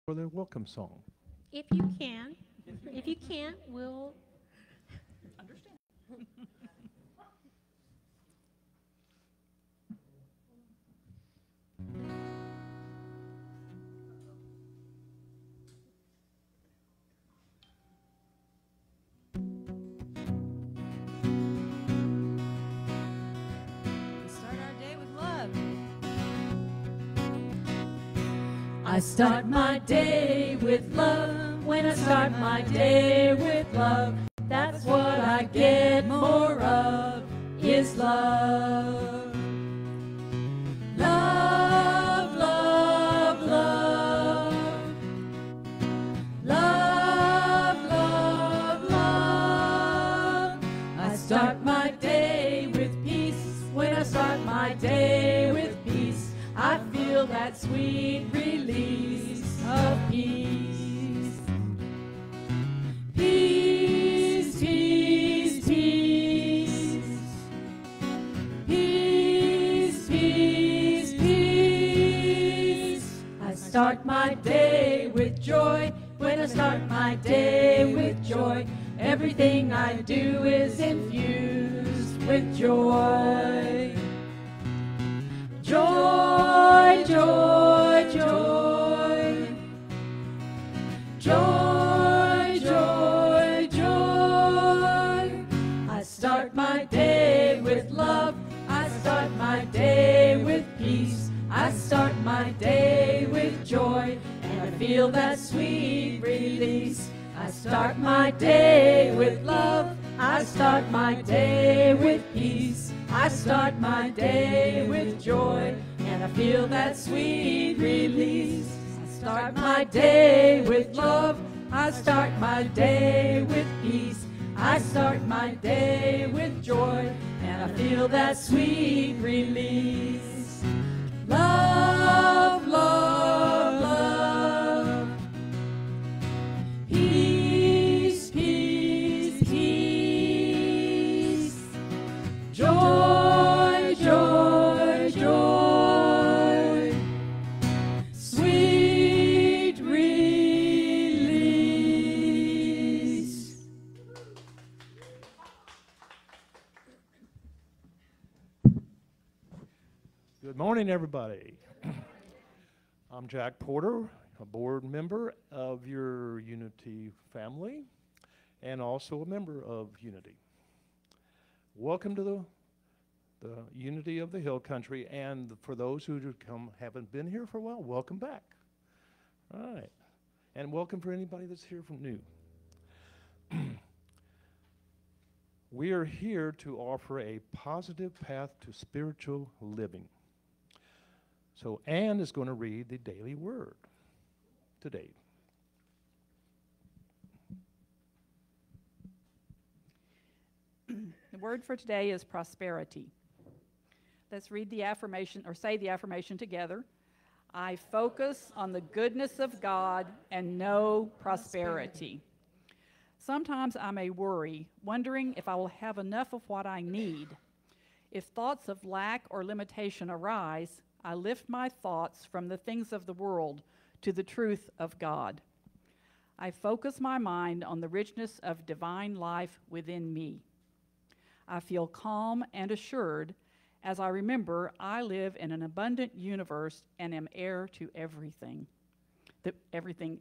for the welcome song. If you can. If you can't, we'll Understand. Start our day with love. I start my day with love. When I start my day with love, that's what I get more of, is love. Love, love, love. Love, love, love. I start my day with peace. When I start my day with peace, I feel that sweet release of peace. Peace, peace, peace. Peace, peace, peace. I start my day with joy. When I start my day with joy, everything I do is infused with joy. Joy, joy, joy. Joy, joy, joy. I start my day with love. I start my day with peace. I start my day with joy, and I feel that sweet release. I start my day with love. I start my day with peace. I start my day with joy, and I feel that sweet release. I start my day with love. I start my day with peace. I start my day with joy, and I feel that sweet release. Love, love, love. Peace, peace, peace. Joy, joy, joy. Sweet release. Good morning, everybody. I'm Jack Porter, a board member of your Unity family and also a member of Unity. Welcome to the Unity of the Hill Country, and for those who haven't been here for a while, welcome back. All right, and welcome for anybody that's here from new. We are here to offer a positive path to spiritual living. So Ann is going to read the daily word today. The word for today is prosperity. Let's read the affirmation, or say the affirmation together. I focus on the goodness of God and know prosperity. Sometimes I may worry, wondering if I will have enough of what I need. If thoughts of lack or limitation arise, I lift my thoughts from the things of the world to the truth of God. I focus my mind on the richness of divine life within me. I feel calm and assured as I remember I live in an abundant universe and am heir to everything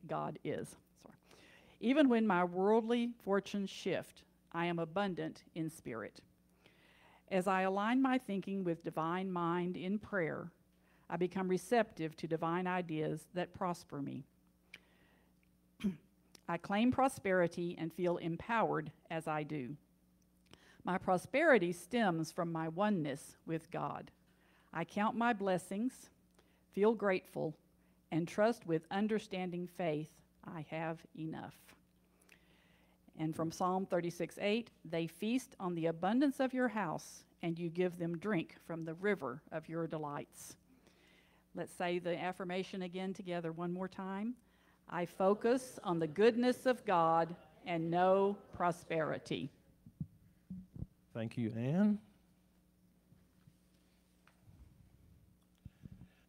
God is. Even when my worldly fortunes shift, I am abundant in spirit. As I align my thinking with divine mind in prayer, I become receptive to divine ideas that prosper me. I claim prosperity and feel empowered as I do. My prosperity stems from my oneness with God. I count my blessings, feel grateful, and trust with understanding faith I have enough. And from Psalm 36:8, they feast on the abundance of your house, and you give them drink from the river of your delights. Let's say the affirmation again together one more time. I focus on the goodness of God and know prosperity. Thank you, Ann.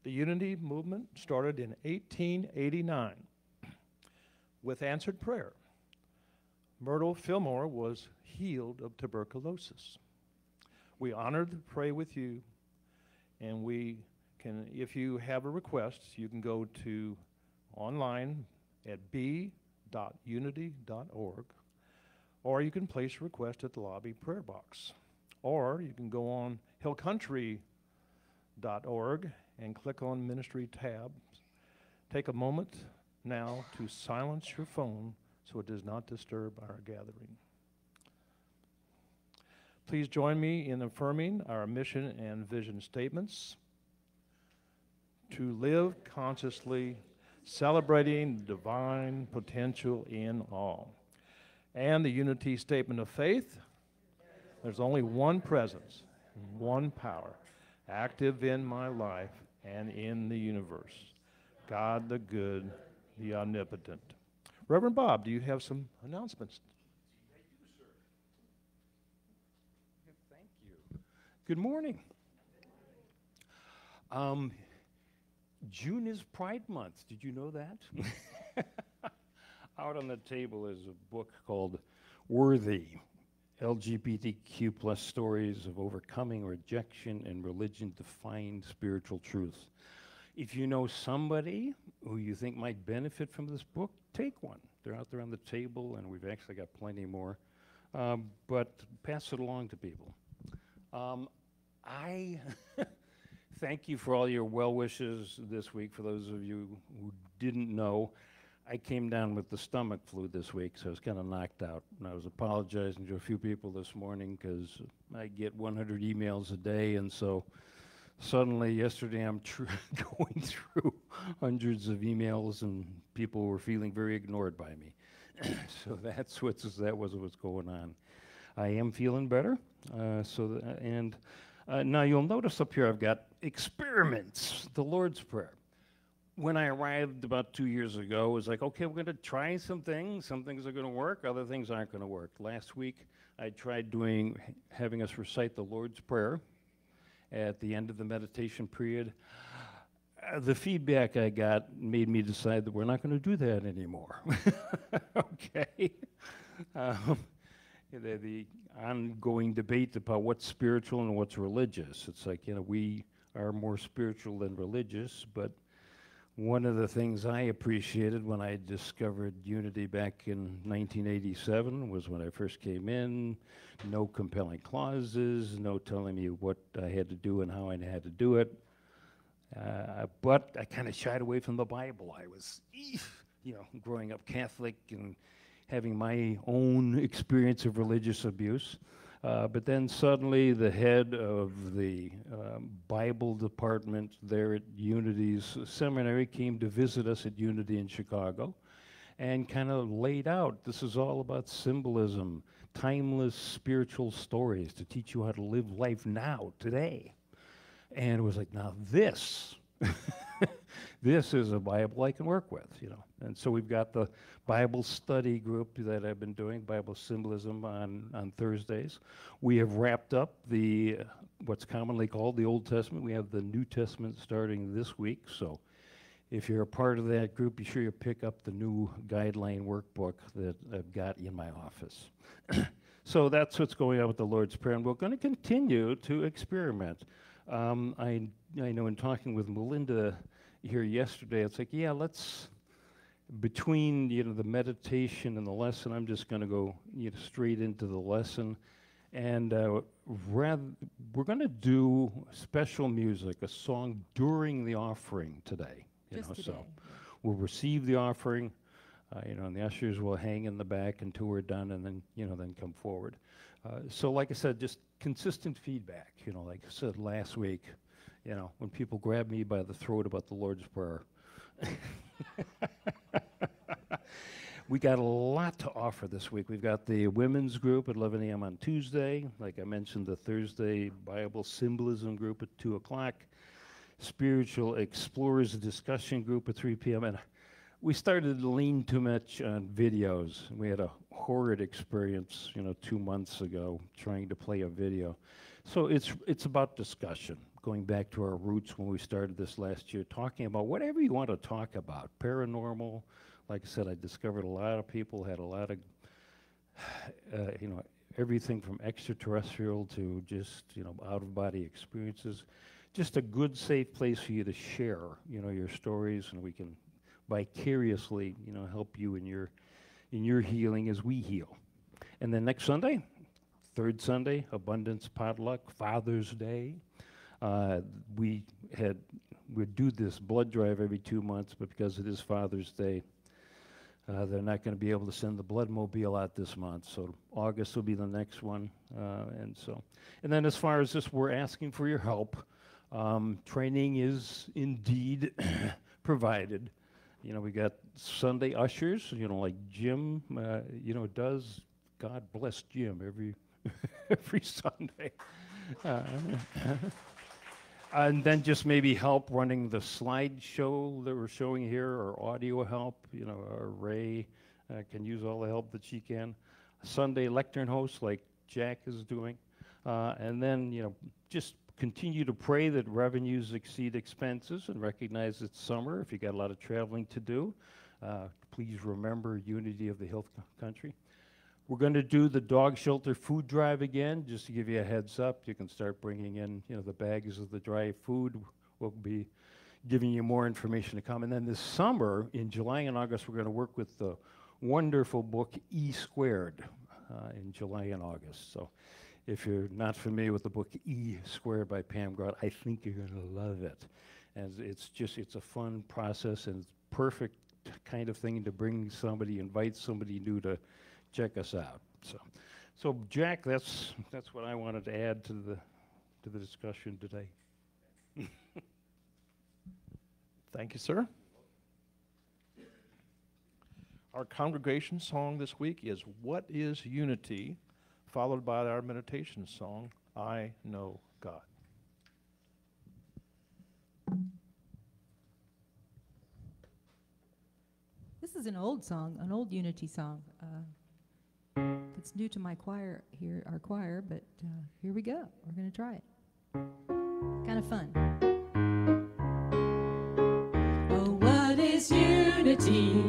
The Unity movement started in 1889 with answered prayer. Myrtle Fillmore was healed of tuberculosis. We honored to pray with you, and we can, if you have a request, you can go to online at b.unity.org, or you can place a request at the lobby prayer box, or you can go on hillcountry.org and click on Ministry tab. Take a moment now to silence your phone so it does not disturb our gathering. Please join me in affirming our mission and vision statements. To live consciously, celebrating divine potential in all. And the unity statement of faith, there's only one presence, one power, active in my life and in the universe. God the good, the omnipotent. Reverend Bob, do you have some announcements? I do, sir. Thank you. Good morning. June is Pride Month. Did you know that? Out on the table is a book called Worthy, LGBTQ plus stories of overcoming rejection and religion-defined spiritual truths. If you know somebody who you think might benefit from this book, take one. They're out there on the table, and we've actually got plenty more. But pass it along to people. I thank you for all your well wishes this week. For those of you who didn't know, I came down with the stomach flu this week, so I was kind of knocked out. And I was apologizing to a few people this morning because I get 100 emails a day, and so suddenly yesterday I'm going through hundreds of emails, and people were feeling very ignored by me. So that was what's going on. I am feeling better. Now you'll notice up here I've got experiments, the Lord's Prayer. When I arrived about 2 years ago, it was like, okay, we're going to try some things. Some things are going to work, other things aren't going to work. Last week, I tried having us recite the Lord's Prayer at the end of the meditation period. The feedback I got made me decide that we're not going to do that anymore. Okay. The ongoing debate about what's spiritual and what's religious. It's like, we are more spiritual than religious, but one of the things I appreciated when I discovered unity back in 1987 was when I first came in, no compelling clauses, no telling me what I had to do and how I had to do it. But I kind of shied away from the Bible. I was, growing up Catholic and having my own experience of religious abuse. But then suddenly the head of the Bible department there at Unity's seminary came to visit us at Unity in Chicago and kind of laid out, this is all about symbolism, timeless spiritual stories to teach you how to live life now, today. And it was like, now this, this is a Bible I can work with, And so we've got the Bible study group that I've been doing, Bible symbolism on Thursdays. We have wrapped up what's commonly called the Old Testament. We have the New Testament starting this week. So if you're a part of that group, be sure you pick up the new guideline workbook that I've got in my office. So that's what's going on with the Lord's Prayer, and we're going to continue to experiment. I know in talking with Melinda here yesterday, it's like, between the meditation and the lesson, I'm just going to go straight into the lesson, and we're going to do special music, a song during the offering today. So we'll receive the offering, and the ushers will hang in the back until we're done, and then then come forward. So like I said, just consistent feedback. Like I said last week, when people grab me by the throat about the Lord's Prayer. We got a lot to offer this week. We've got the women's group at 11 a.m. on Tuesday. Like I mentioned, the Thursday Bible symbolism group at 2 o'clock. Spiritual Explorers discussion group at 3 p.m. And we started to lean too much on videos. We had a horrid experience, 2 months ago trying to play a video. So it's about discussion, going back to our roots when we started this last year, talking about whatever you want to talk about, paranormal, like I said, I discovered a lot of people had a lot of, everything from extraterrestrial to just, out-of-body experiences. Just a good, safe place for you to share, your stories, and we can vicariously, help you in your healing as we heal. And then next Sunday, third Sunday, Abundance Potluck, Father's Day. We do this blood drive every 2 months, but because it is Father's Day, they're not going to be able to send the blood mobile out this month, so August will be the next one. And then as far as this, we're asking for your help. Training is indeed provided. We got Sunday ushers, like Jim, does. God bless Jim every Sunday. And then just maybe help running the slideshow that we're showing here, or audio help. Or Ray can use all the help that she can. Sunday lectern host like Jack is doing. And then, just continue to pray that revenues exceed expenses, and recognize it's summer. If you got a lot of traveling to do, please remember unity of the hill country. We're going to do the dog shelter food drive again, just to give you a heads up. You can start bringing in, the bags of the dry food. We'll be giving you more information to come. And then this summer, in July and August, we're going to work with the wonderful book E Squared in July and August. So if you're not familiar with the book E Squared by Pam Grout, I think you're going to love it. And it's a fun process, and it's perfect kind of thing to invite somebody new to check us out. So Jack, that's what I wanted to add to the discussion today. Thank you, sir. Our congregation song this week is "What is Unity?" followed by our meditation song, "I Know God." This is an old song, an old Unity song. It's new to my choir here, our choir, but here we go. We're going to try it. Kind of fun. Oh, what is unity?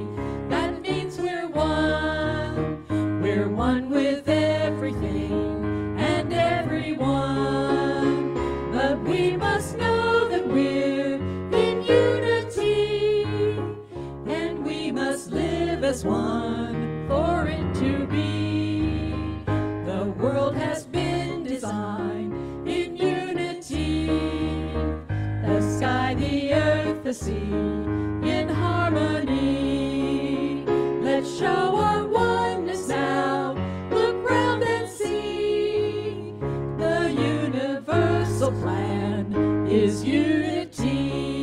That means we're one. We're one with everything and everyone. But we must know that we're in unity, and we must live as one for it to be. The world has been designed in unity. The sky, the earth, the sea, in harmony. Let's show our oneness now. Look round and see. The universal plan is unity.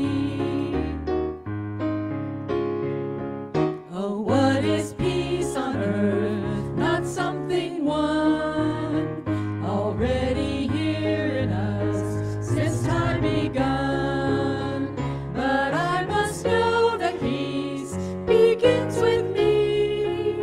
Oh, what is peace on earth? Not something won, already here in us since time begun. But I must know that peace begins with me,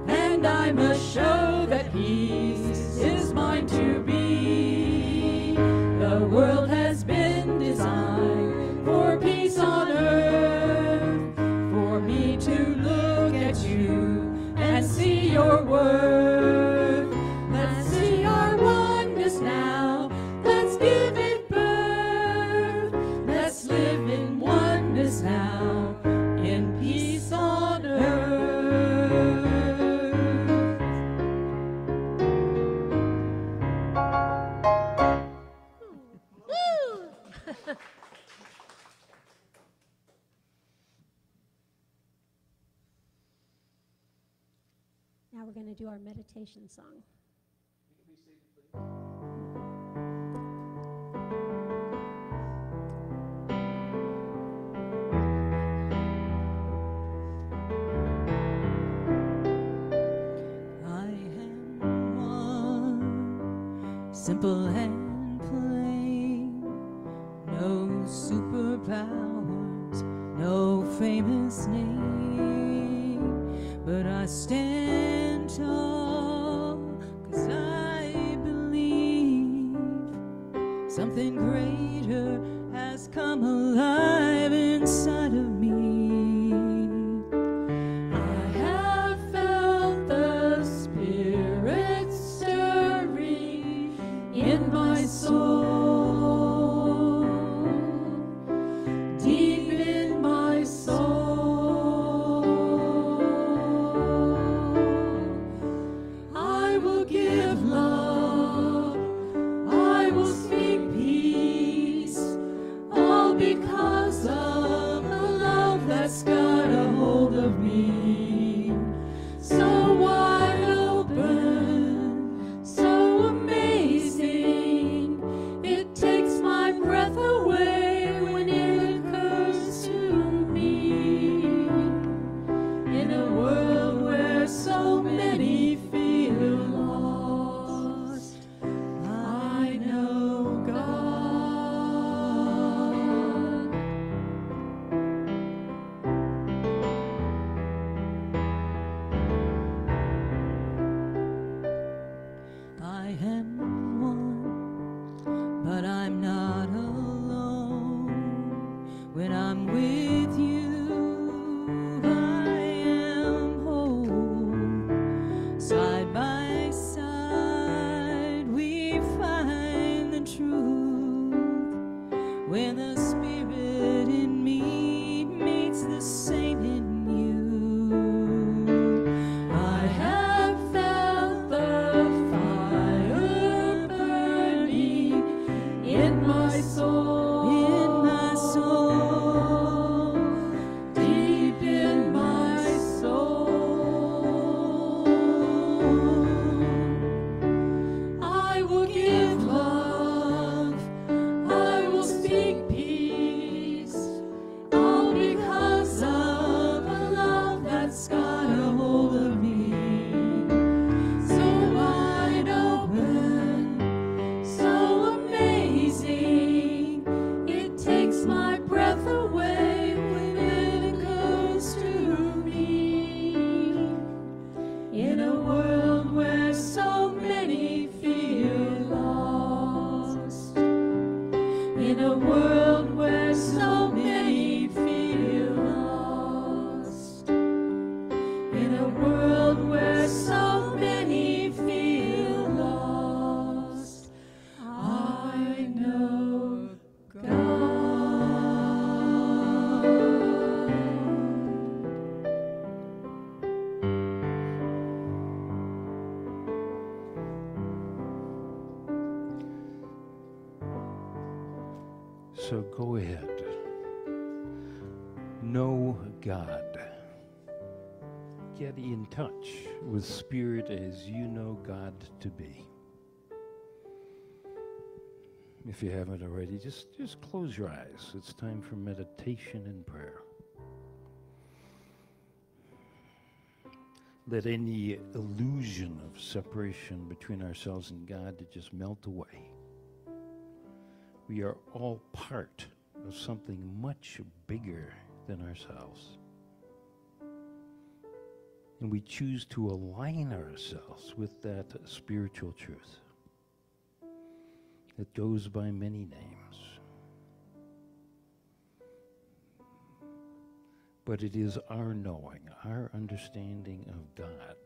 and I must show that peace is mine to be. The world has been designed for peace on earth, for me to look at you and see your worth. Let's see our oneness now. Let's give it birth. Let's live in oneness now, in peace on earth. Woo! Now we're going to do our meditation song. I am one, simple and plain. No superpowers, no famous name, but I stand tall, 'cause I believe something greater has come alive inside of me. In a world where so many feel lost, I know God. So go ahead. Know God. Get in touch with Spirit as you know God to be. If you haven't already, just close your eyes. It's time for meditation and prayer. Let any illusion of separation between ourselves and God to just melt away. We are all part of something much bigger than ourselves. And we choose to align ourselves with that spiritual truth. It goes by many names. But it is our knowing, our understanding of God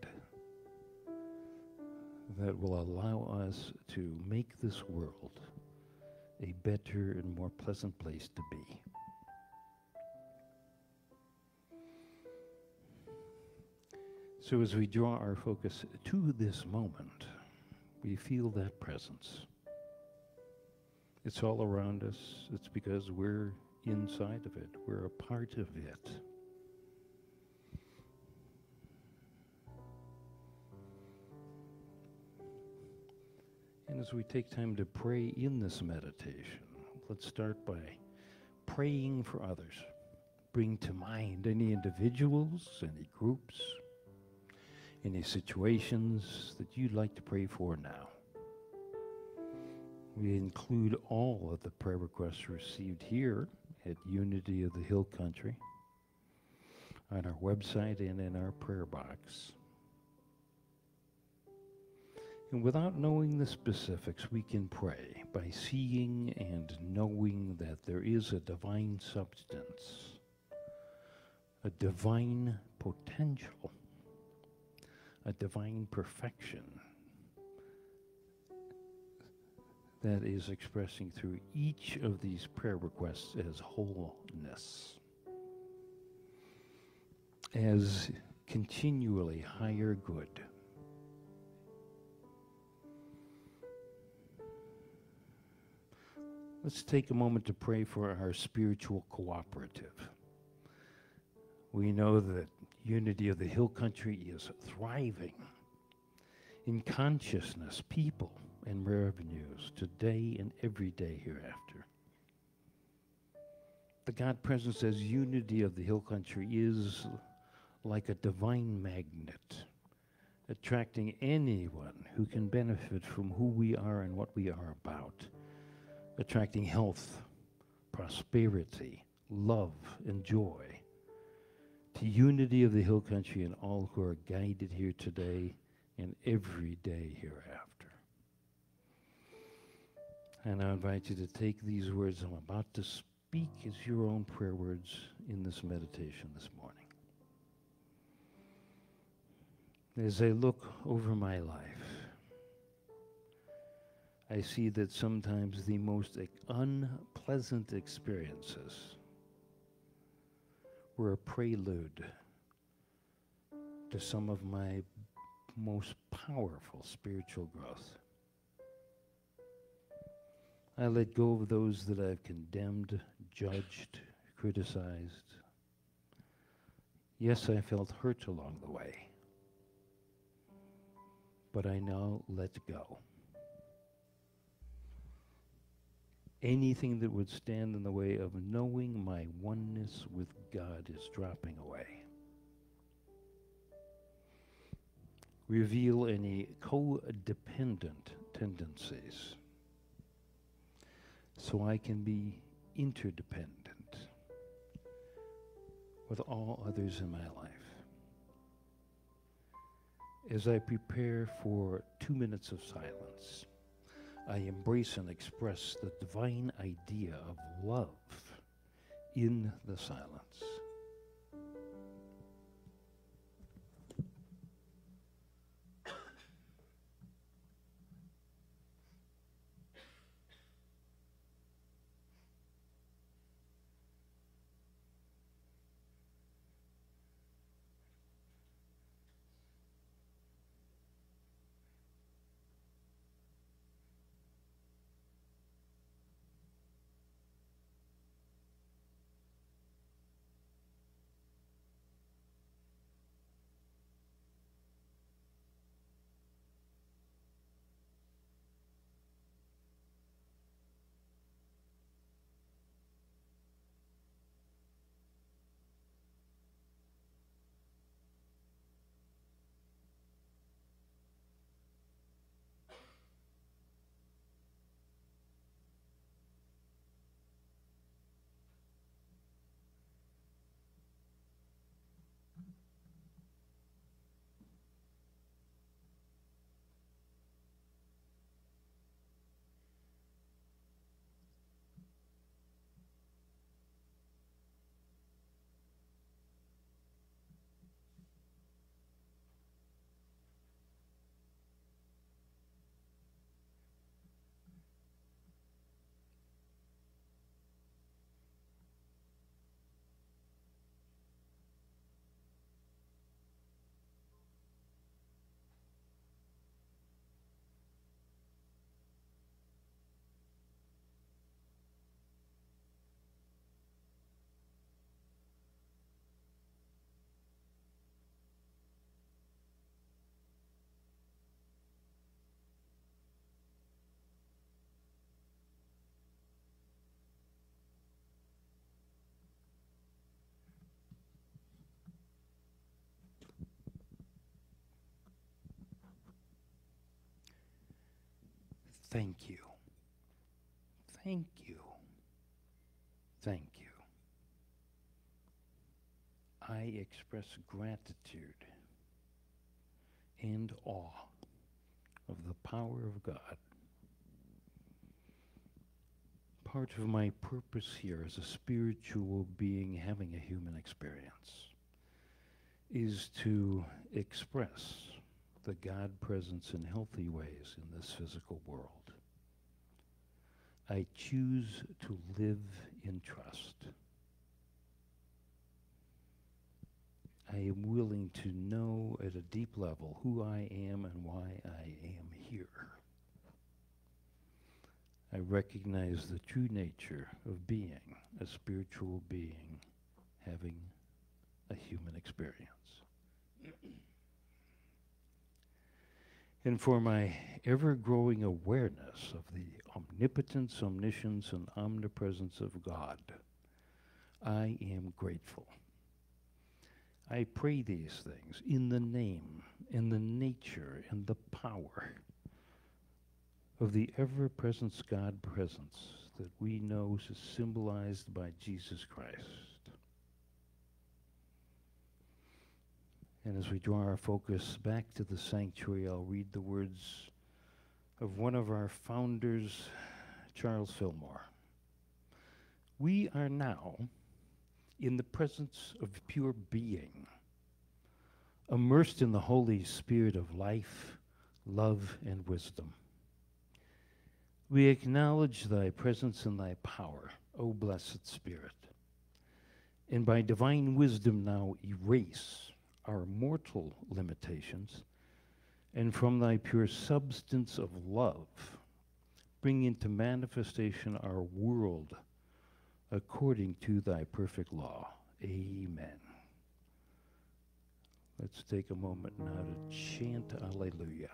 that will allow us to make this world a better and more pleasant place to be. So as we draw our focus to this moment, we feel that presence. It's all around us. It's because we're inside of it. We're a part of it. And as we take time to pray in this meditation, let's start by praying for others. Bring to mind any individuals, any groups, any situations that you'd like to pray for now. We include all of the prayer requests received here at Unity of the Hill Country, on our website and in our prayer box. And without knowing the specifics, we can pray by seeing and knowing that there is a divine substance, a divine potential, a divine perfection that is expressing through each of these prayer requests as wholeness, as continually higher good. Let's take a moment to pray for our spiritual cooperative. We know that Unity of the Hill Country is thriving in consciousness, people, and revenues today and every day hereafter. The God presence as Unity of the Hill Country is like a divine magnet, attracting anyone who can benefit from who we are and what we are about, attracting health, prosperity, love, and joy to Unity of the Hill Country and all who are guided here today and every day hereafter. And I invite you to take these words I'm about to speak as your own prayer words in this meditation this morning. As I look over my life, I see that sometimes the most unpleasant experiences were a prelude to some of my most powerful spiritual growth. I let go of those that I've condemned, judged, criticized. Yes, I felt hurt along the way, but I now let go. Anything that would stand in the way of knowing my oneness with God is dropping away. Reveal any codependent tendencies so I can be interdependent with all others in my life. As I prepare for 2 minutes of silence, I embrace and express the divine idea of love in the silence. thank you. Thank you. Thank you. I express gratitude and awe of the power of God. Part of my purpose here as a spiritual being having a human experience is to express the God presence in healthy ways in this physical world. I choose to live in trust. I am willing to know at a deep level who I am and why I am here. I recognize the true nature of being a spiritual being having a human experience. And for my ever-growing awareness of the omnipotence, omniscience, and omnipresence of God, I am grateful. I pray these things in the name, in the nature, and the power of the ever-present God presence that we know is symbolized by Jesus Christ. And as we draw our focus back to the sanctuary, I'll read the words of one of our founders, Charles Fillmore. We are now in the presence of pure being, immersed in the Holy Spirit of life, love, and wisdom. We acknowledge thy presence and thy power, O blessed Spirit, and by divine wisdom now erase our mortal limitations, and from thy pure substance of love, bring into manifestation our world according to thy perfect law. Amen. Let's take a moment now to chant Alleluia.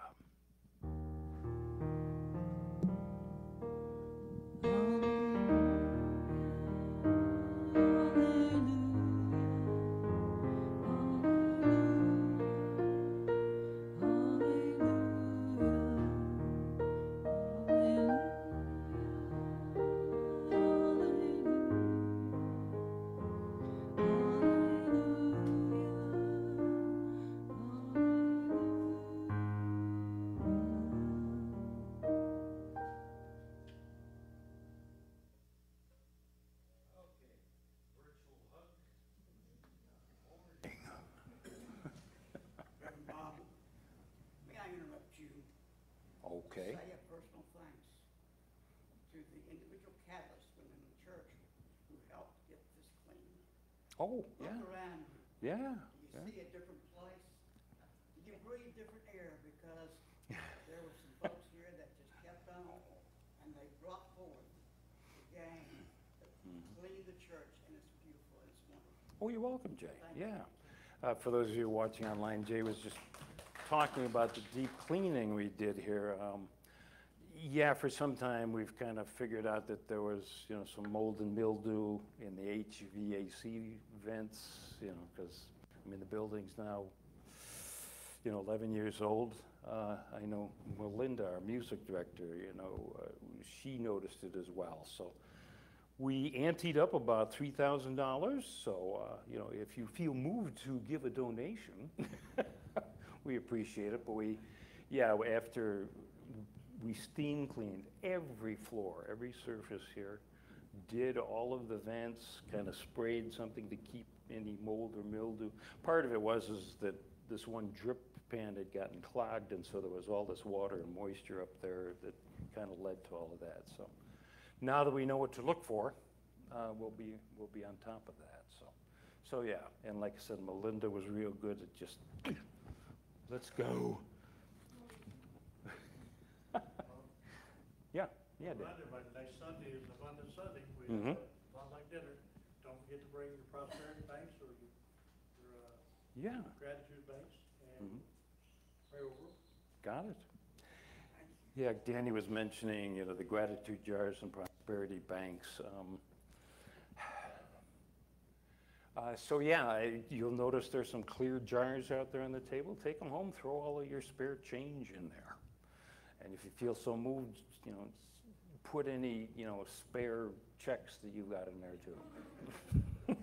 May I interrupt you? Okay. Say a personal thanks to the individual catalyst women in the church who helped get this clean. Oh, Look yeah. around you. Yeah. Do you see a different place? Do you breathe different air? Because there were some folks here that just kept on and they brought forward the gang that cleaned the church, and it's beautiful and it's wonderful. Oh, you're welcome, Jay. Thank you. Yeah. For those of you watching online, Jay was just talking about the deep cleaning we did here. Yeah, for some time we've kind of figured out that there was, some mold and mildew in the HVAC vents, because the building's now, 11 years old. I know Melinda, our music director, she noticed it as well. So we anteed up about $3,000. So, if you feel moved to give a donation, we appreciate it. But after we steam cleaned every floor, every surface here, did all of the vents, kind of sprayed something to keep any mold or mildew. Part of it was that this one drip pan had gotten clogged, and so there was all this water and moisture up there that kind of led to all of that. So now that we know what to look for, we'll be on top of that. So yeah, and like I said, Melinda was real good at just let's go. Yeah, Dan. Everybody, next Sunday is Abundant Sunday. We Mhm. have a lot like dinner. Don't forget to bring your prosperity banks or your Yeah, gratitude banks and Mhm. pray over. got it. Yeah, Danny was mentioning, the gratitude jars and prosperity banks. So yeah, you'll notice there's some clear jars out there on the table. Take them home, throw all of your spare change in there. And if you feel so moved, put any, spare checks that you got in there too.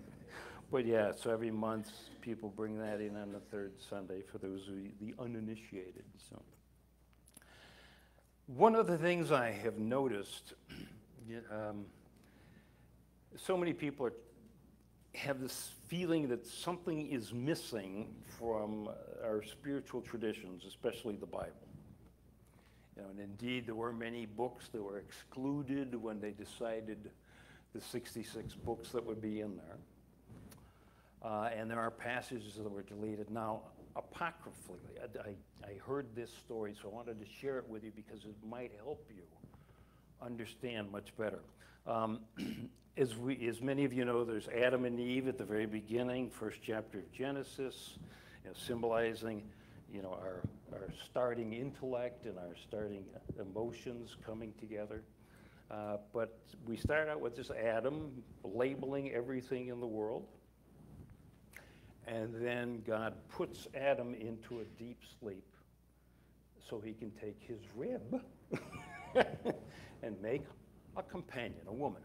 But yeah, so every month people bring that in on the third Sunday for those who the uninitiated. So one of the things I have noticed, so many people have this feeling that something is missing from our spiritual traditions, especially the Bible. And indeed, there were many books that were excluded when they decided the 66 books that would be in there. And there are passages that were deleted. Now, apocryphally, I heard this story, so I wanted to share it with you because it might help you understand much better. As many of you know, there's Adam and Eve at the very beginning, first chapter of Genesis, symbolizing, our starting intellect and our starting emotions coming together. But we start out with this Adam labeling everything in the world. And then God puts Adam into a deep sleep so he can take his rib and make a companion, a woman.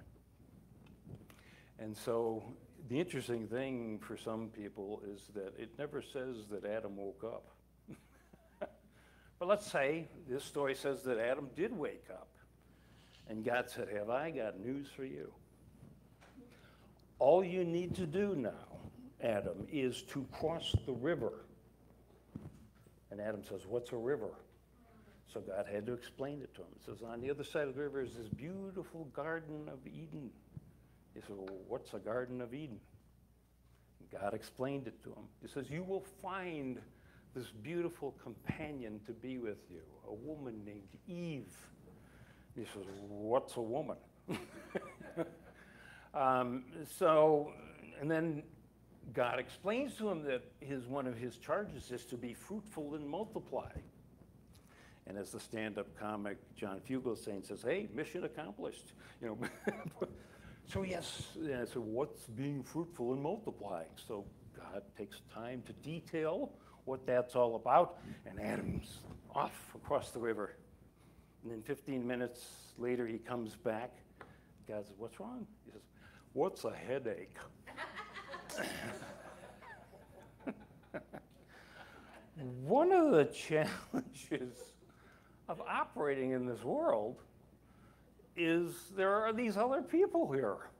And so the interesting thing for some people is that it never says that Adam woke up. But let's say this story says that Adam did wake up. And God said, have I got news for you? All you need to do now, Adam, is to cross the river. And Adam says, what's a river? So God had to explain it to him. It says, on the other side of the river is this beautiful Garden of Eden. He said, well, what's a Garden of Eden? And God explained it to him. He says, you will find this beautiful companion to be with you, a woman named Eve. He says, what's a woman? And then God explains to him that one of his charges is to be fruitful and multiply. And as the stand-up comic John Fugelsang says, hey, mission accomplished. So yes, so what's being fruitful and multiplying? So God takes time to detail what that's all about, and Adam's off across the river. And then 15 minutes later, he comes back. God says, what's wrong? He says, what's a headache? One of the challenges of operating in this world is there are these other people here.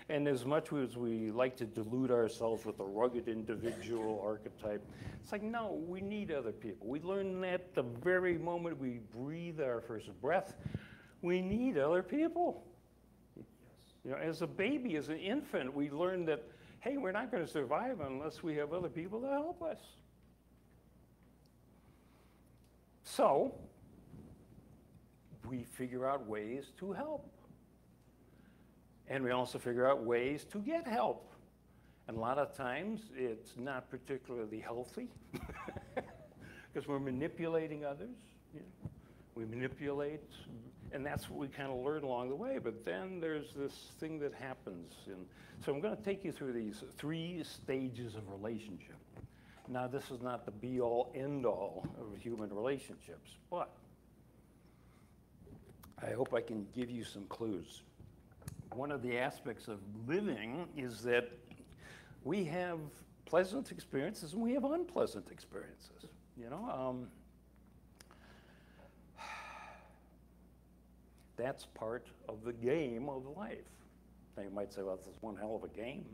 And as much as we like to delude ourselves with a rugged individual archetype, it's like, no, we need other people. We learn that the very moment we breathe our first breath, we need other people. Yes. As a baby, as an infant, we learn that, hey, we're not going to survive unless we have other people to help us. So, we figure out ways to help. And we also figure out ways to get help. And a lot of times, it's not particularly healthy because we're manipulating others. We manipulate, and that's what we kind of learn along the way. But then there's this thing that happens. And so I'm going to take you through these 3 stages of relationship. Now, this is not the be-all, end-all of human relationships, but I hope I can give you some clues. One of the aspects of living is that we have pleasant experiences and we have unpleasant experiences. That's part of the game of life. Now you might say, well, this is one hell of a game.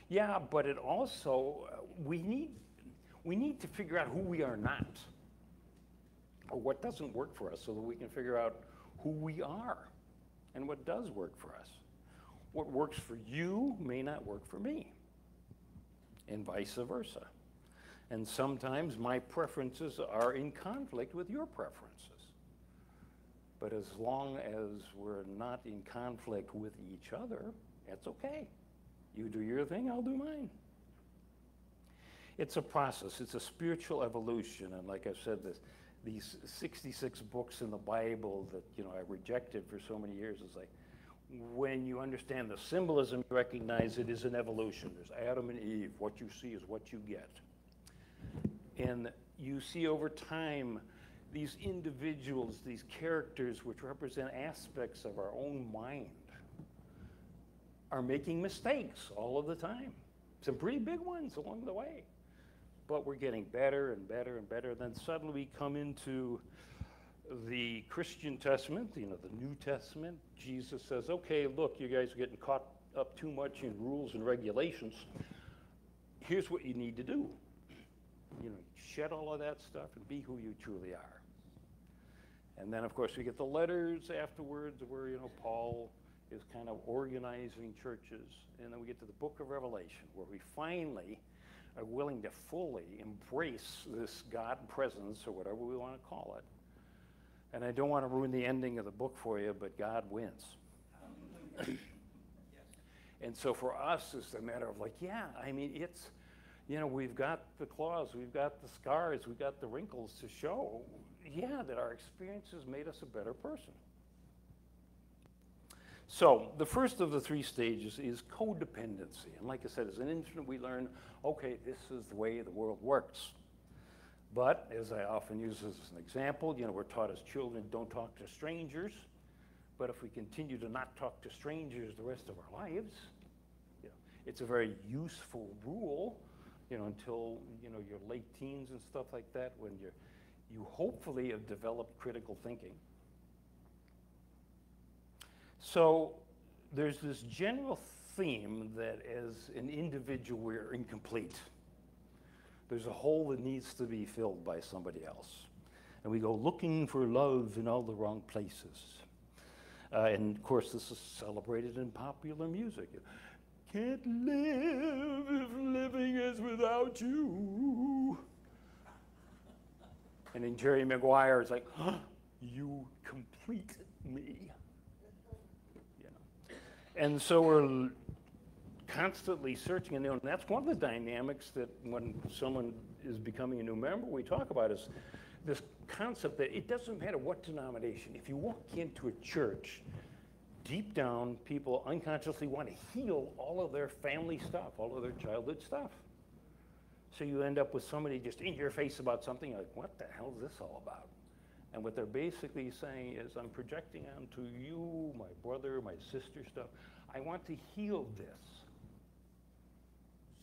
Yeah, but it also, we need to figure out who we are not, or what doesn't work for us, so that we can figure out who we are and what does work for us. What works for you may not work for me, and vice versa. And sometimes my preferences are in conflict with your preferences. But as long as we're not in conflict with each other, that's okay. You do your thing, I'll do mine. It's a process. It's a spiritual evolution. And like I've said, these 66 books in the Bible that I rejected for so many years, is like, when you understand the symbolism, you recognize it is an evolution. There's Adam and Eve. What you see is what you get. And you see over time these individuals, these characters which represent aspects of our own mind, are making mistakes all of the time. Some pretty big ones along the way. But we're getting better and better and better. Then suddenly we come into the Christian Testament, the New Testament. Jesus says, okay, look, you guys are getting caught up too much in rules and regulations. Here's what you need to do. Shed all of that stuff and be who you truly are. And then, of course, we get the letters afterwards where, Paul is kind of organizing churches. And then we get to the book of Revelation, where we finally are willing to fully embrace this God presence, or whatever we want to call it. And I don't want to ruin the ending of the book for you, but God wins. And so for us, it's a matter of it's, we've got the claws, we've got the scars, we've got the wrinkles to show, that our experiences made us a better person. So the first of the three stages is codependency. And like I said, as an infant, we learn, okay, this is the way the world works. But as I often use as an example, we're taught as children, don't talk to strangers. But if we continue to not talk to strangers the rest of our lives, it's a very useful rule, until, your late teens and stuff like that, when you hopefully have developed critical thinking. So there's this general theme that as an individual, we're incomplete. There's a hole that needs to be filled by somebody else. And we go looking for love in all the wrong places. And of course, this is celebrated in popular music. Can't live if living is without you. And in Jerry Maguire, it's like, you complete me. And so we're constantly searching, and that's one of the dynamics that when someone is becoming a new member, we talk about is this concept that it doesn't matter what denomination. If you walk into a church, deep down, people unconsciously want to heal all of their family stuff, all of their childhood stuff. So you end up with somebody just in your face about something, you're like, what the hell is this all about? And what they're basically saying is, I'm projecting onto you, my brother, my sister stuff. I want to heal this.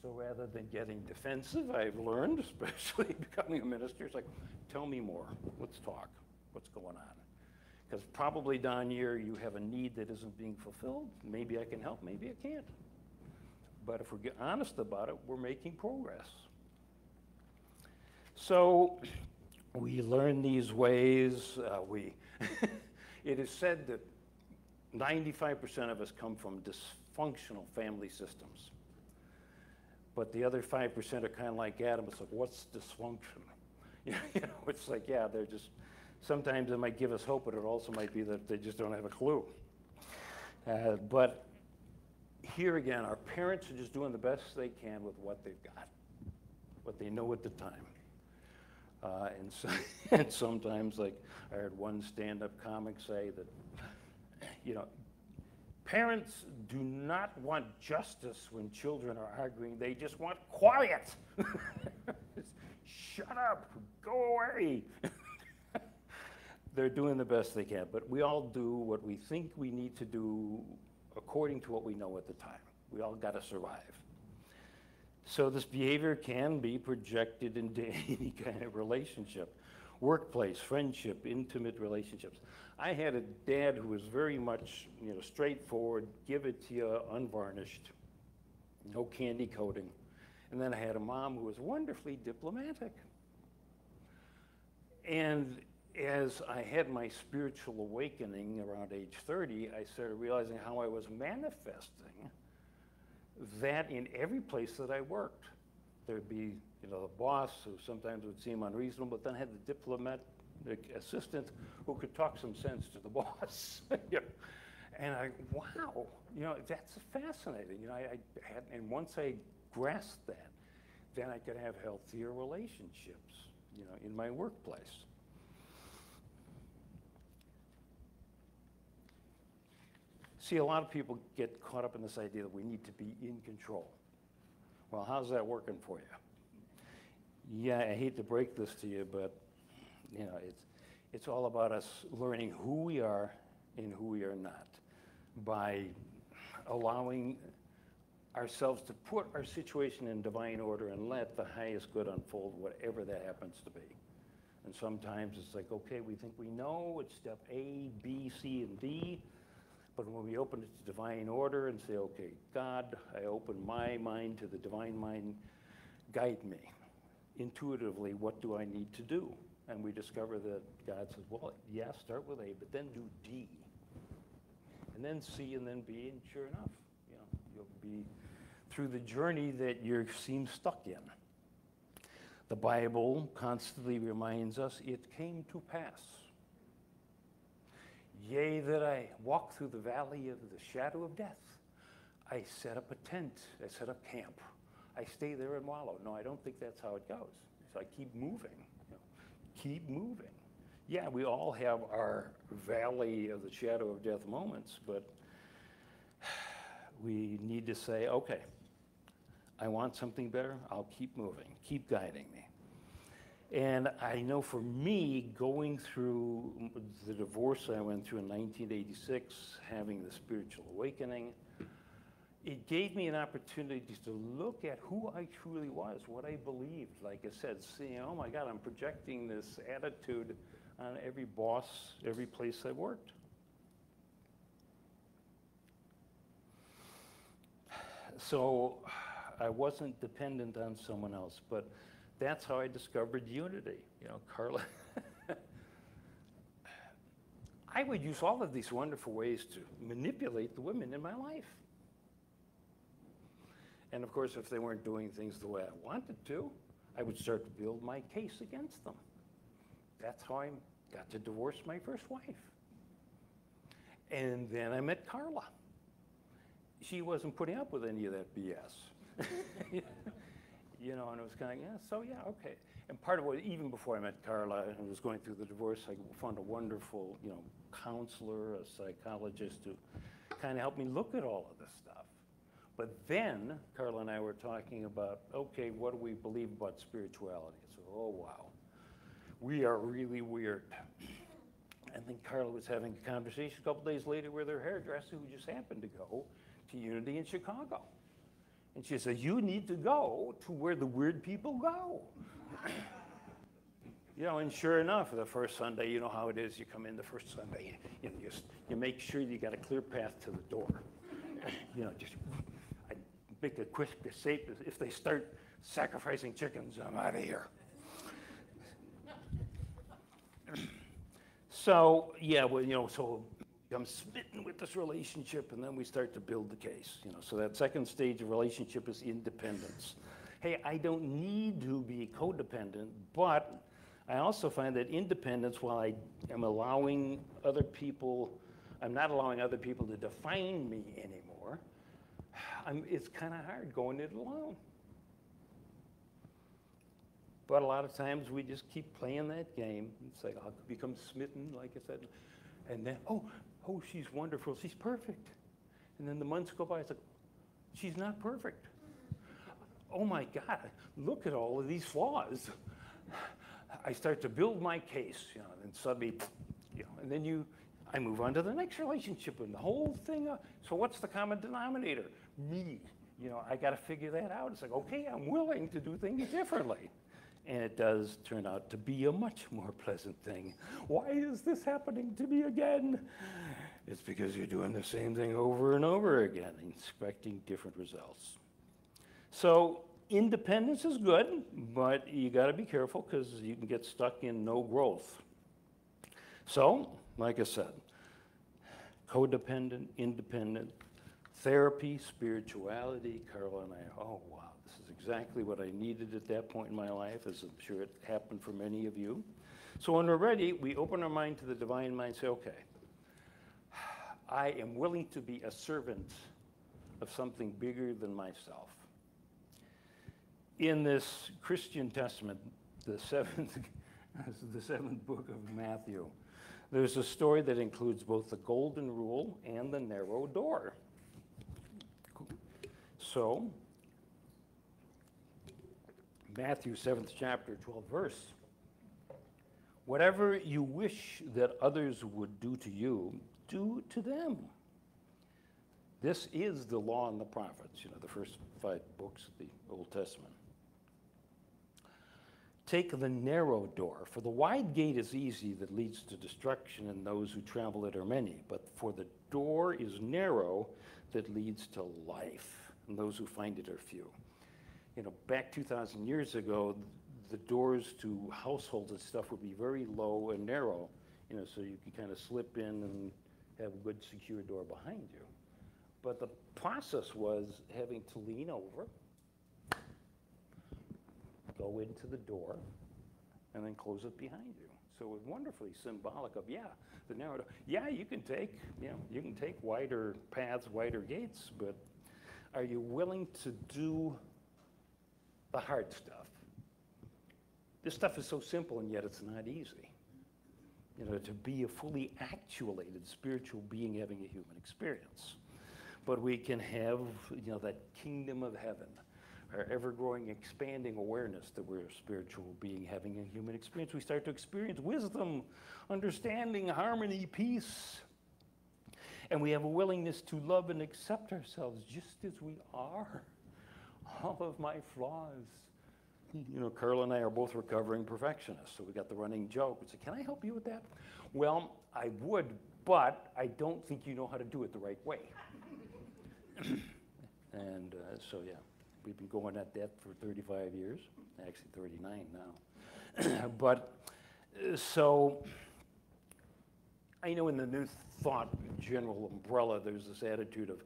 So rather than getting defensive, I've learned, especially becoming a minister, it's like, tell me more. Let's talk. What's going on? Because probably down here you have a need that isn't being fulfilled. Maybe I can help, maybe I can't. But if we get honest about it, we're making progress. So we learn these ways. It is said that 95% of us come from dysfunctional family systems. But the other 5% are kind of like Adam. It's like, what's dysfunction? It's like, they're just, sometimes it might give us hope, but it also might be that they just don't have a clue. But here again, our parents are just doing the best they can with what they've got, what they know at the time. And sometimes, like I heard one stand-up comic say that, parents do not want justice when children are arguing. They just want quiet. Shut up, go away. They're doing the best they can, but we all do what we think we need to do according to what we know at the time. We all got to survive. So this behavior can be projected into any kind of relationship, workplace, friendship, intimate relationships. I had a dad who was very much, straightforward, give it to you unvarnished, no candy coating. And then I had a mom who was wonderfully diplomatic. And as I had my spiritual awakening around age 30, I started realizing how I was manifesting that in every place that I worked. There'd be, the boss who sometimes would seem unreasonable, but then had the diplomatic assistant who could talk some sense to the boss. And wow, that's fascinating. And once I grasped that, then I could have healthier relationships, in my workplace. See, a lot of people get caught up in this idea that we need to be in control. Well, how's that working for you? Yeah, I hate to break this to you, but It's all about us learning who we are and who we are not by allowing ourselves to put our situation in divine order and let the highest good unfold, whatever that happens to be. And sometimes it's like, okay, we think we know, it's step A, B, C, and D. But when we open it to divine order and say, okay, God, I open my mind to the divine mind, guide me. Intuitively, what do I need to do? And we discover that God says, well, yeah, start with A, but then do D. And then C, and then B, and sure enough, you know, you'll be through the journey that you seem stuck in. The Bible constantly reminds us it came to pass. Yea, that I walk through the valley of the shadow of death. I set up a tent. I set up camp. I stay there and wallow. No, I don't think that's how it goes. So I keep moving. You know, keep moving. Yeah, we all have our valley of the shadow of death moments, but we need to say, okay, I want something better. I'll keep moving. Keep guiding me. And I know for me, going through the divorce I went through in 1986, having the spiritual awakening, it gave me an opportunity to look at who I truly was, what I believed. Like I said, seeing, oh my God, I'm projecting this attitude on every boss, every place I worked. So I wasn't dependent on someone else, but that's how I discovered unity. You know, Carla, I would use all of these wonderful ways to manipulate the women in my life. And of course, if they weren't doing things the way I wanted to, I would start to build my case against them. That's how I got to divorce my first wife. And then I met Carla. She wasn't putting up with any of that BS. You know, and it was kind of, yeah, so yeah, okay. And part of what, even before I met Carla and was going through the divorce, I found a wonderful, you know, counselor, a psychologist who kind of helped me look at all of this stuff. But then Carla and I were talking about, okay, what do we believe about spirituality? So, oh, wow, we are really weird. And then Carla was having a conversation a couple days later with her hairdresser who just happened to go to Unity in Chicago. And she said, you need to go to where the weird people go. You know, and sure enough, the first Sunday, you know how it is. You come in the first Sunday, you know, you make sure you got a clear path to the door. You know, just I make a quick escape. If they start sacrificing chickens, I'm out of here. So, yeah, well, you know, so I'm smitten with this relationship, and then we start to build the case. You know, so that second stage of relationship is independence. Hey, I don't need to be codependent, but I also find that independence, while I am allowing other people, I'm not allowing other people to define me anymore. It's kind of hard going it alone. But a lot of times we just keep playing that game. It's like I'll become smitten, like I said, and then, oh, she's wonderful, she's perfect. And then the months go by, it's like, she's not perfect. Oh my God, look at all of these flaws. I start to build my case, you know, and suddenly, you know, and then I move on to the next relationship and the whole thing. So what's the common denominator? Me. You know, I got to figure that out. It's like, okay, I'm willing to do things differently. And it does turn out to be a much more pleasant thing. Why is this happening to me again? It's because you're doing the same thing over and over again, expecting different results. So independence is good, but you got to be careful because you can get stuck in no growth. So, like I said, codependent, independent, therapy, spirituality. Carla and I, oh wow, this is exactly what I needed at that point in my life, as I'm sure it happened for many of you. So when we're ready, we open our mind to the divine mind, say, okay, I am willing to be a servant of something bigger than myself. In this Christian Testament, the seventh book of Matthew, there's a story that includes both the golden rule and the narrow door. So, Matthew 7th chapter, 12th verse. Whatever you wish that others would do to you, do to them. This is the law and the prophets, the first 5 books of the Old Testament. Take the narrow door, for the wide gate is easy that leads to destruction, and those who travel it are many. But for the door is narrow that leads to life, and those who find it are few. Back 2,000 years ago, the doors to households and stuff would be very low and narrow, so you could kind of slip in and have a good secure door behind you. But the process was having to lean over, go into the door, and then close it behind you. So it was wonderfully symbolic of, the narrow door. Yeah, you can take wider paths, wider gates, but are you willing to do the hard stuff? This stuff is so simple, and yet it's not easy. To be a fully actuated spiritual being having a human experience. But we can have, that kingdom of heaven, our ever-growing, expanding awareness that we're a spiritual being having a human experience. We start to experience wisdom, understanding, harmony, peace. And we have a willingness to love and accept ourselves just as we are. All of my flaws. Carl and I are both recovering perfectionists, so we got the running joke. We said, can I help you with that? Well, I would, but I don't think you know how to do it the right way. And so, we've been going at that for 35 years, actually 39 now. But so I know in the New Thought general umbrella, there's this attitude of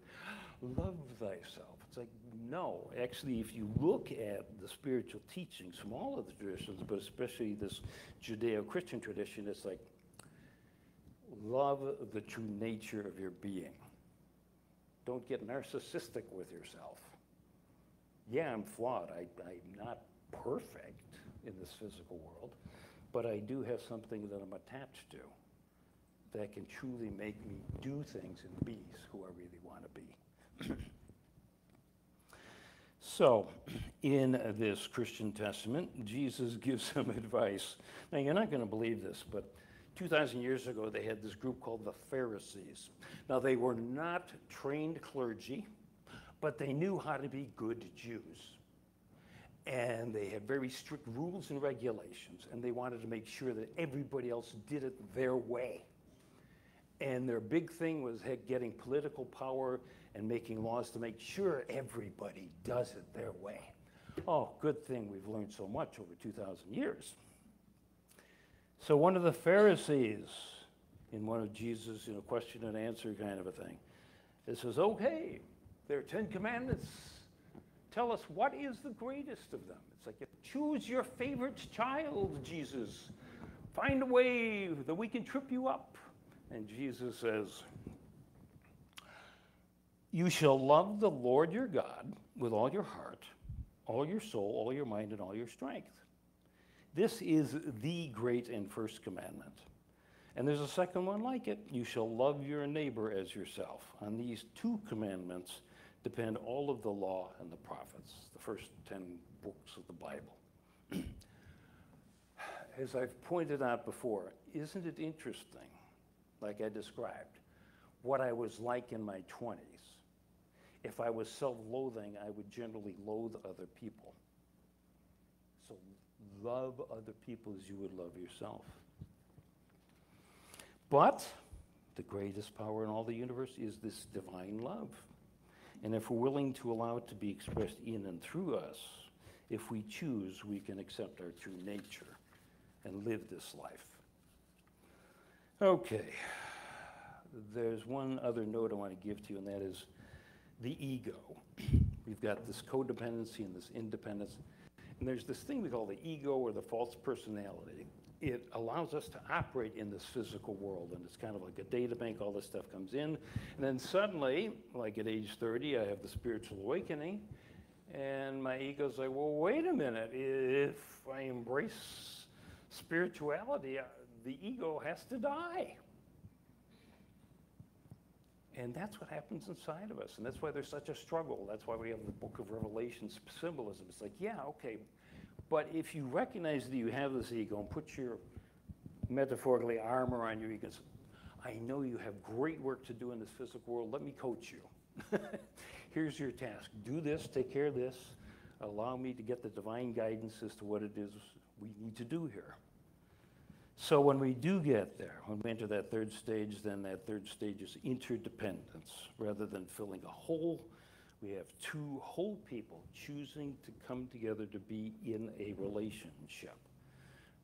love thyself. It's like, no, actually, if you look at the spiritual teachings from all of the traditions, but especially this Judeo-Christian tradition, it's like, love the true nature of your being. Don't get narcissistic with yourself. Yeah, I'm flawed. I'm not perfect in this physical world, but I do have something that I'm attached to that can truly make me do things and be who I really want to be. So, in this Christian Testament, Jesus gives some advice. Now, you're not going to believe this, but 2,000 years ago, they had this group called the Pharisees. Now, they were not trained clergy, but they knew how to be good Jews. And they had very strict rules and regulations, and they wanted to make sure that everybody else did it their way. And their big thing was getting political power and making laws to make sure everybody does it their way. Oh, good thing we've learned so much over 2,000 years. So one of the Pharisees, in one of Jesus' question and answer kind of a thing, it says, okay, there are 10 commandments. Tell us, what is the greatest of them? It's like, choose your favorite child, Jesus. Find a way that we can trip you up. And Jesus says, you shall love the Lord your God with all your heart, all your soul, all your mind, and all your strength. This is the great and first commandment. And there's a second one like it. You shall love your neighbor as yourself. On these 2 commandments depend all of the law and the prophets, the first 10 books of the Bible. As I've pointed out before, isn't it interesting, like I described, what I was like in my 20s? If I was self-loathing, I would generally loathe other people. So love other people as you would love yourself. But the greatest power in all the universe is this divine love. And if we're willing to allow it to be expressed in and through us, if we choose, we can accept our true nature and live this life. Okay. There's one other note I want to give to you, and that is the ego. We've got this codependency and this independence. And there's this thing we call the ego or the false personality. It allows us to operate in this physical world, and it's kind of like a data bank. All this stuff comes in, and then suddenly, like at age 30, I have the spiritual awakening, and my ego's like, well, wait a minute. If I embrace spirituality, the ego has to die. And that's what happens inside of us, and that's why there's such a struggle. That's why we have the book of Revelation symbolism. It's like, yeah, okay, but if you recognize that you have this ego and put your metaphorically armor on you. You can say, I know you have great work to do in this physical world. Let me coach you. Here's your task. Do this, take care of this. Allow me to get the divine guidance as to what it is we need to do here. So when we do get there, when we enter that third stage, then that third stage is interdependence. Rather than filling a hole, we have two whole people choosing to come together to be in a relationship.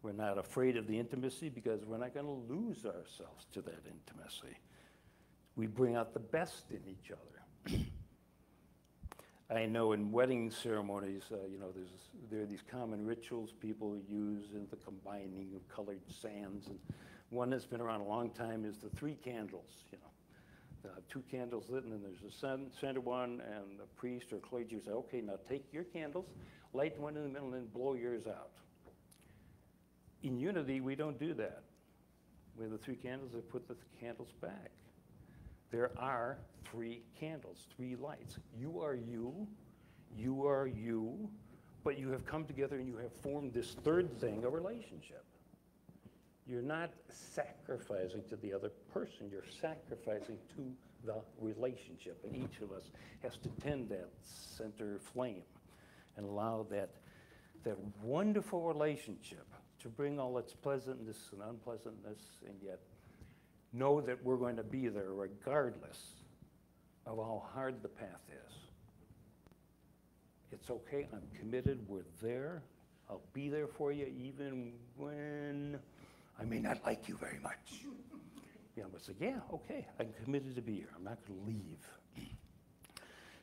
We're not afraid of the intimacy because we're not going to lose ourselves to that intimacy. We bring out the best in each other. I know in wedding ceremonies, there are these common rituals people use in the combining of colored sands. And one that's been around a long time is the 3 candles. Two candles lit, and then there's a center one, and the priest or clergy will say, okay, now take your candles, light the one in the middle, and then blow yours out. In unity, we don't do that. We have the 3 candles, they put the candles back. There are 3 candles, 3 lights. You are you, but you have come together and you have formed this third thing, a relationship. You're not sacrificing to the other person, you're sacrificing to the relationship. And each of us has to tend that center flame and allow that wonderful relationship to bring all its pleasantness and unpleasantness, and yet know that we're going to be there regardless of how hard the path is. It's okay, I'm committed, we're there. I'll be there for you even when I may not like you very much. But say, yeah, okay, I'm committed to be here. I'm not going to leave.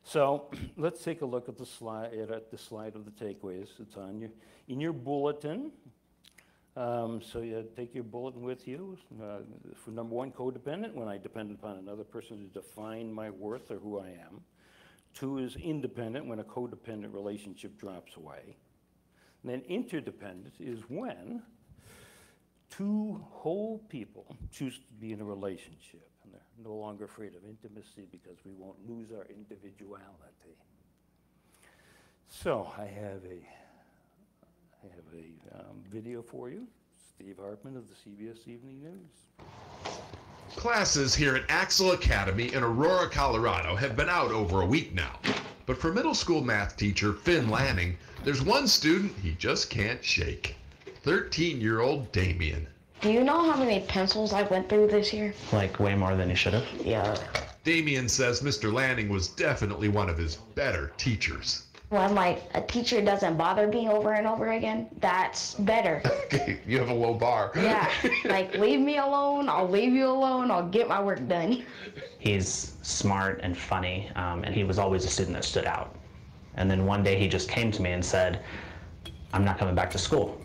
So let's take a look at the slide of the takeaways. It's on in your bulletin. So you take your bulletin with you. For number 1, codependent, when I depend upon another person to define my worth or who I am. 2 is independent, when a codependent relationship drops away. And then interdependent is when 2 whole people choose to be in a relationship, and they're no longer afraid of intimacy because we won't lose our individuality. So I have a video for you. Steve Hartman of the CBS Evening News. Classes here at Axel Academy in Aurora, Colorado have been out over a week now. But for middle school math teacher Finn Lanning, there's one student he just can't shake. 13-year-old Damien. Do you know how many pencils I went through this year? Like way more than you should have? Yeah. Damien says Mr. Lanning was definitely one of his better teachers. When a teacher doesn't bother me over and over again, that's better. You have a low bar. Yeah, leave me alone, I'll leave you alone, I'll get my work done. He's smart and funny, and he was always a student that stood out. And then one day he just came to me and said, I'm not coming back to school.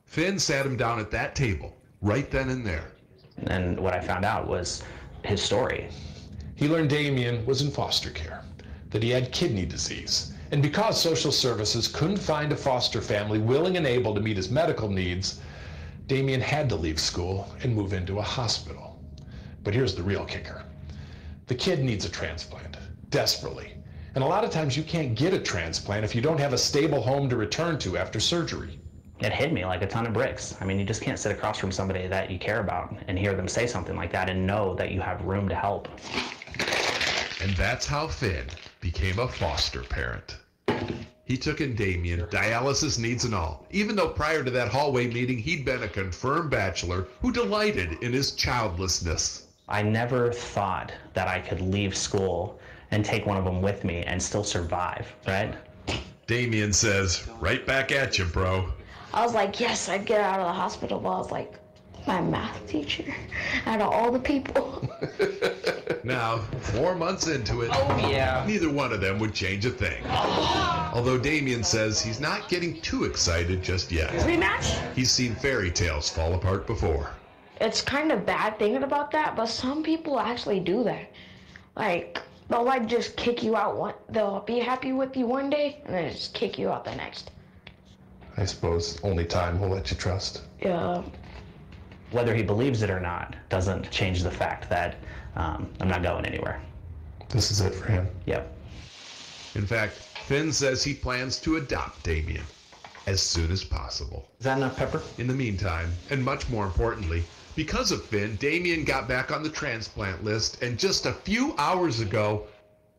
Finn sat him down at that table, right then and there. And what I found out was his story. He learned Damien was in foster care, that he had kidney disease. And because social services couldn't find a foster family willing and able to meet his medical needs, Damien had to leave school and move into a hospital. But here's the real kicker. The kid needs a transplant, desperately. And a lot of times you can't get a transplant if you don't have a stable home to return to after surgery. It hit me like a ton of bricks. I mean, you just can't sit across from somebody that you care about and hear them say something like that and know that you have room to help. And that's how Finn became a foster parent. He took in Damien, dialysis needs and all, even though prior to that hallway meeting, he'd been a confirmed bachelor who delighted in his childlessness. I never thought that I could leave school and take one of them with me and still survive, right? Damien says, right back at you, bro. I was like, yes, I'd get out of the hospital, but I was like, my math teacher, out of all the people. Now, 4 months into it, neither one of them would change a thing. Although Damien says he's not getting too excited just yet. Rematch? He's seen fairy tales fall apart before. It's kind of bad thinking about that, but some people actually do that. They'll just kick you out they'll be happy with you one day, and then just kick you out the next. I suppose only time will let you trust. Yeah. Whether he believes it or not doesn't change the fact that I'm not going anywhere. This is it for him. Yep. In fact, Finn says he plans to adopt Damien. as soon as possible. Is that enough pepper? In the meantime, and much more importantly, because of Finn, Damien got back on the transplant list and just a few hours ago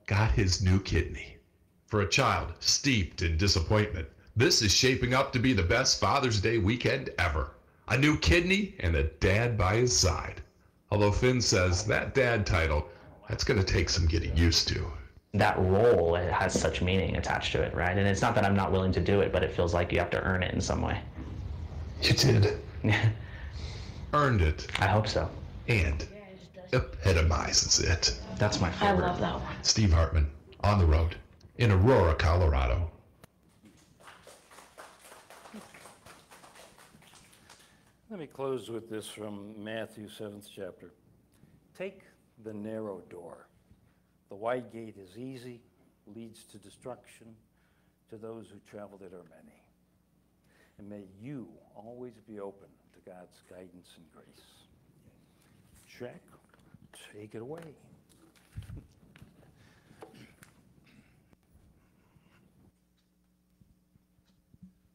got his new kidney. For a child steeped in disappointment, this is shaping up to be the best Father's Day weekend ever. A new kidney and a dad by his side. Although Finn says that dad title, that's going to take some getting used to. That role, it has such meaning attached to it, right? And it's not that I'm not willing to do it, but it feels like you have to earn it in some way. You did. Earned it. I hope so. And epitomizes it. That's my I favorite. love that one. Steve Hartman, on the road, in Aurora, Colorado. Let me close with this from Matthew 7th chapter. Take the narrow door. The wide gate is easy, leads to destruction. To those who travel it are many. And may you always be open to God's guidance and grace. Jack, take it away.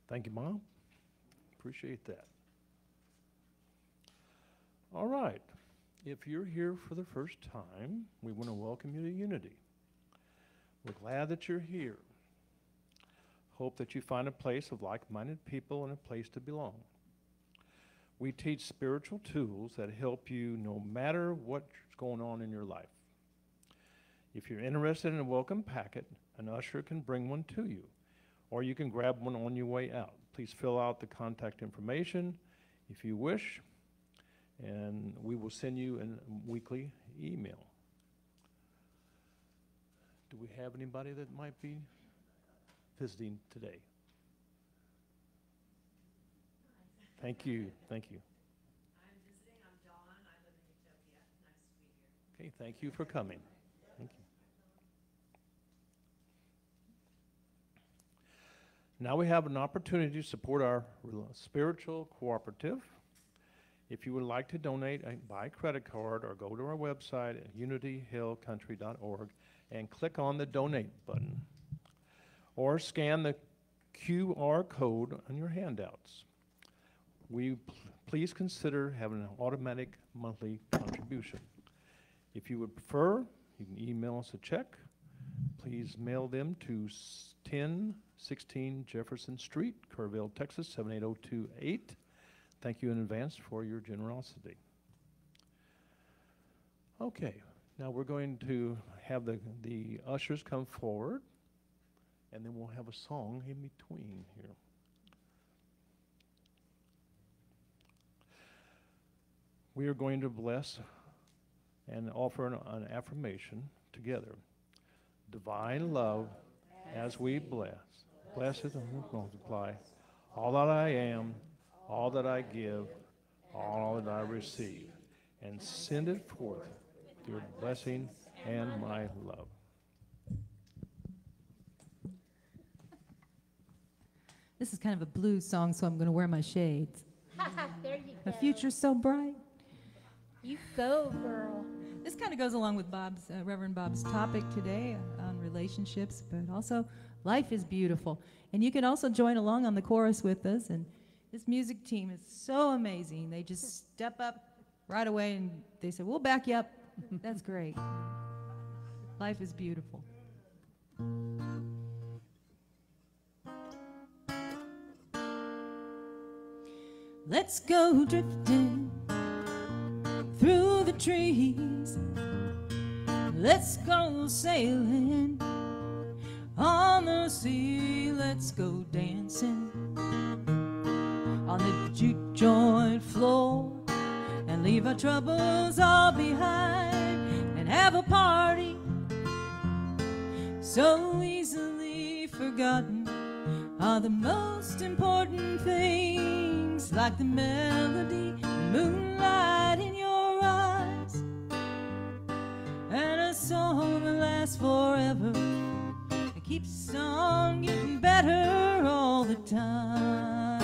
Thank you, Mom. Appreciate that. All right. If you're here for the first time, we want to welcome you to Unity. We're glad that you're here. Hope that you find a place of like-minded people and a place to belong. We teach spiritual tools that help you no matter what's going on in your life. If you're interested in a welcome packet, an usher can bring one to you, or you can grab one on your way out. Please fill out the contact information if you wish, and we will send you a weekly email. Do we have anybody that might be visiting today? Thank you, thank you. I'm visiting. I'm Dawn. I live in Utopia. Nice to be here. Okay, thank you for coming. Thank you. Now we have an opportunity to support our spiritual cooperative. If you would like to donate by credit card or go to our website at unityhillcountry.org and click on the donate button, or scan the QR code on your handouts. Please consider having an automatic monthly contribution. If you would prefer, you can email us a check. Please mail them to 1016 Jefferson Street, Kerrville, Texas 78028. Thank you in advance for your generosity. Okay, now we're going to have the ushers come forward, and then we'll have a song in between here. We are going to bless and offer an affirmation together. Divine love as we bless. Blessed and multiply. All that I am, all that I give, all that I receive. And send it forth, your blessing and my love. This is kind of a blues song, so I'm going to wear my shades. There you My go. future's so bright. You go, girl. This kind of goes along with Reverend Bob's topic today on relationships, but also life is beautiful. And you can also join along on the chorus with us. And this music team is so amazing. They just step up right away and they say, we'll back you up. That's great. Life is beautiful. Let's go drifting through the trees. Let's go sailing on the sea. Let's go dancing on the juke joint floor and leave our troubles all behind and have a party so easily forgotten are the most important things, like the melody and moonlight in your eyes and a song that lasts forever. It keeps on getting better all the time.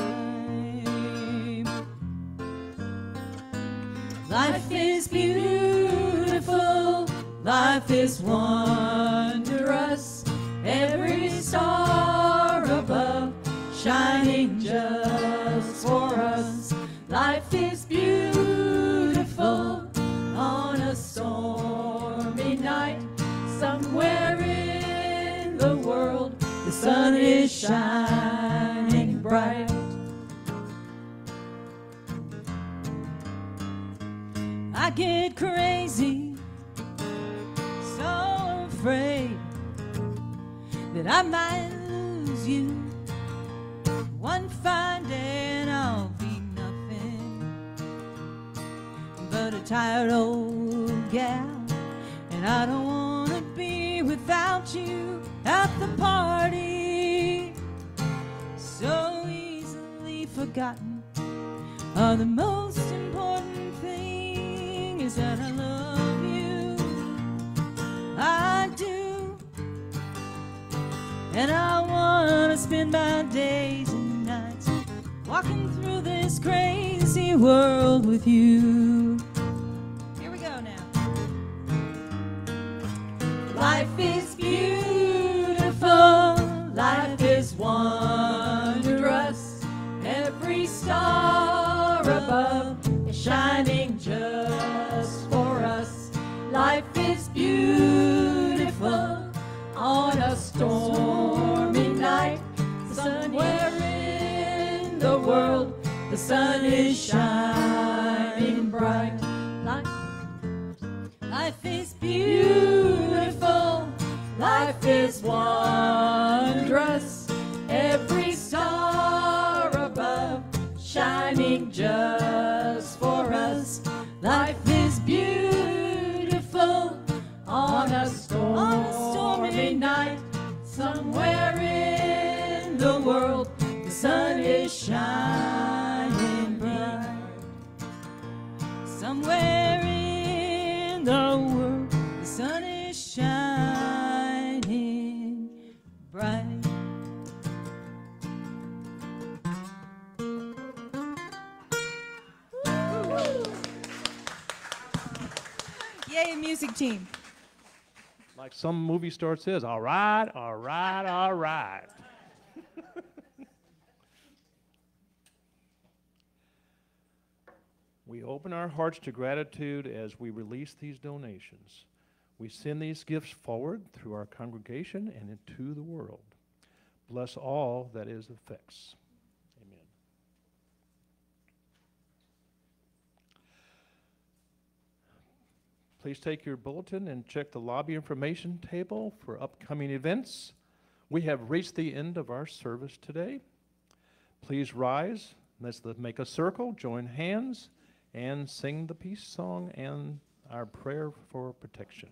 Life is beautiful, life is wondrous, every star above shining just for us. Life is beautiful on a stormy night. Somewhere in the world, the sun is shining bright. I get crazy, so afraid that I might lose you. One fine day and I'll be nothing but a tired old gal, and I don't want to be without you at the party. So easily forgotten, are the most important thing is that I love you. I do, and I want to spend my days and nights walking through this crazy world with you. Here we go now. Life is beautiful, life is wondrous. Every star above is shining just for us. Life is beautiful on a stormy night. Somewhere in the world, the sun is shining bright. Life is beautiful, life is wondrous. Every star above shining just for us. Life is beautiful on a stormy night. Somewhere in the world, the sun is shining bright. Somewhere in the world, the sun is shining bright. Yay, music team. Like some movie star says, all right, all right, all right. We open our hearts to gratitude as we release these donations. We send these gifts forward through our congregation and into the world. Bless all that is affects. Amen. Please take your bulletin and check the lobby information table for upcoming events. We have reached the end of our service today. Please rise. Let's make a circle, join hands, and sing the peace song and our prayer for protection.